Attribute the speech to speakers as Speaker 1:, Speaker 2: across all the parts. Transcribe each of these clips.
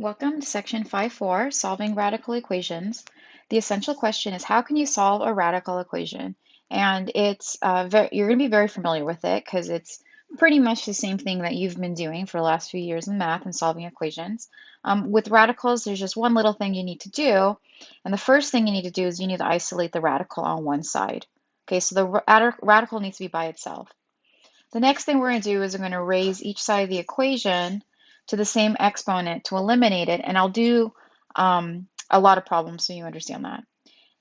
Speaker 1: Welcome to section 5.4, solving radical equations. The essential question is how can you solve a radical equation? And you're going to be very familiar with it because it's pretty much the same thing that you've been doing for the last few years in math and solving equations. With radicals, there's just one little thing you need to do. And the first thing you need to do is you need to isolate the radical on one side. Okay, so the radical needs to be by itself. The next thing we're going to do is we're going to raise each side of the equation to the same exponent to eliminate it, and I'll do a lot of problems so you understand that.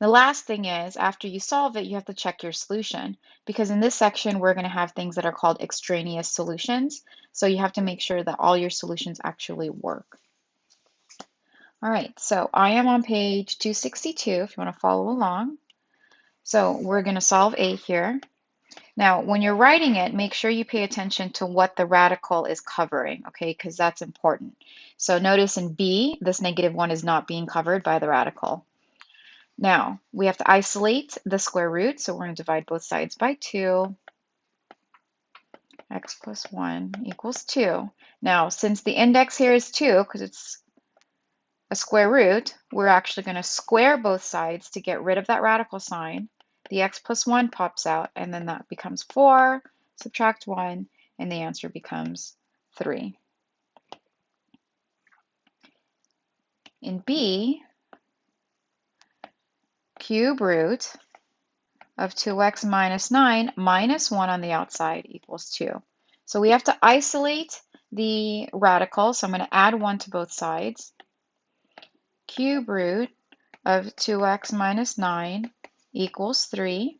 Speaker 1: The last thing is, after you solve it, you have to check your solution, because in this section we're going to have things that are called extraneous solutions, so you have to make sure that all your solutions actually work. All right, so I am on page 262 if you want to follow along. So we're going to solve A here. Now, when you're writing it, make sure you pay attention to what the radical is covering, okay, because that's important. So notice in B, this -1 is not being covered by the radical. Now, we have to isolate the square root, so we're going to divide both sides by 2. X plus 1 equals 2. Now, since the index here is 2, because it's a square root, we're actually going to square both sides to get rid of that radical sign. The x plus 1 pops out, and then that becomes 4, subtract 1, and the answer becomes 3. In B, cube root of 2x minus 9 minus 1 on the outside equals 2. So we have to isolate the radical, so I'm going to add 1 to both sides. Cube root of 2x minus 9 equals 3.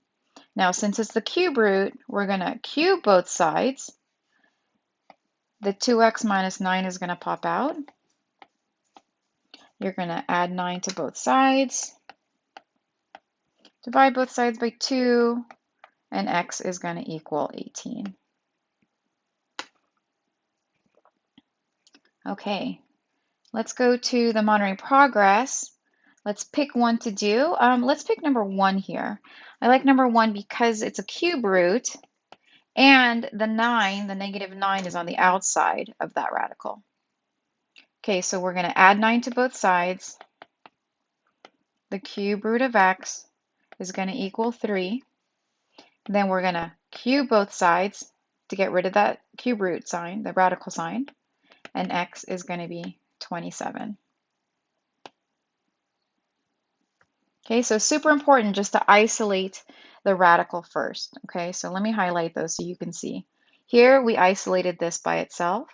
Speaker 1: Now, since it's the cube root, we're going to cube both sides. The 2x minus 9 is going to pop out. You're going to add 9 to both sides. Divide both sides by 2, and x is going to equal 18. Okay, let's go to the monitoring progress. Let's pick one to do. Let's pick number 1 here. I like number 1 because it's a cube root, and the 9, the -9, is on the outside of that radical. Okay, so we're going to add 9 to both sides. The cube root of x is going to equal 3. Then we're going to cube both sides to get rid of that cube root sign, the radical sign, and x is going to be 27. Okay, so super important just to isolate the radical first. Okay, so let me highlight those so you can see. Here we isolated this by itself.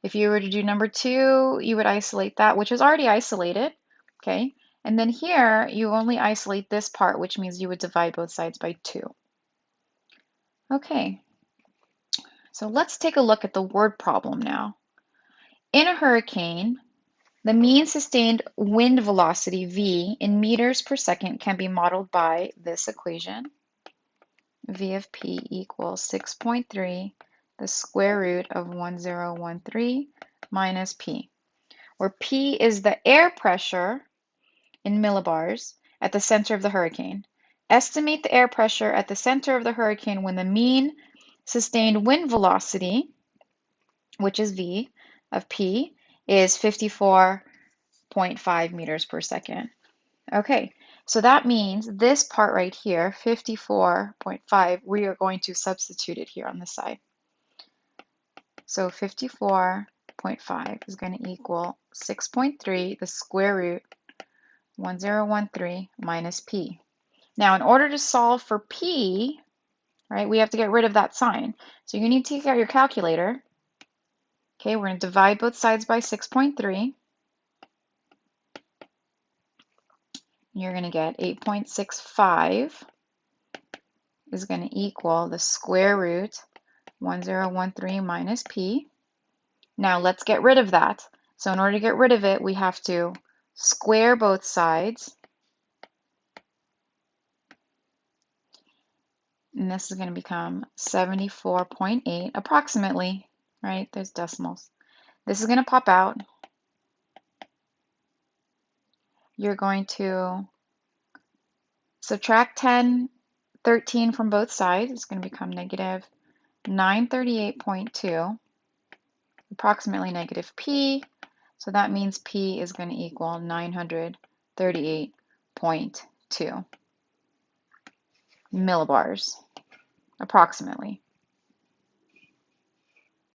Speaker 1: If you were to do number 2, you would isolate that, which is already isolated. Okay, and then here you only isolate this part, which means you would divide both sides by 2. Okay, so let's take a look at the word problem now. In a hurricane, the mean sustained wind velocity v in meters per second can be modeled by this equation. V of p equals 6.3, the square root of 1013 minus p, where p is the air pressure in millibars at the center of the hurricane. Estimate the air pressure at the center of the hurricane when the mean sustained wind velocity, which is v of p, is 54.5 meters per second. Okay, so that means this part right here, 54.5, we are going to substitute it here on this side. So 54.5 is going to equal 6.3, the square root, 1013 minus p. Now, in order to solve for p, right, we have to get rid of that sign. So you need to take out your calculator. Okay, we're going to divide both sides by 6.3. You're going to get 8.65 is going to equal the square root 1013 minus p. Now let's get rid of that. So in order to get rid of it, we have to square both sides. And this is going to become 74.8 approximately, right? There's decimals. This is going to pop out. You're going to subtract 13 from both sides. It's going to become negative 938.2, approximately negative p. So that means P is going to equal 938.2 millibars, approximately.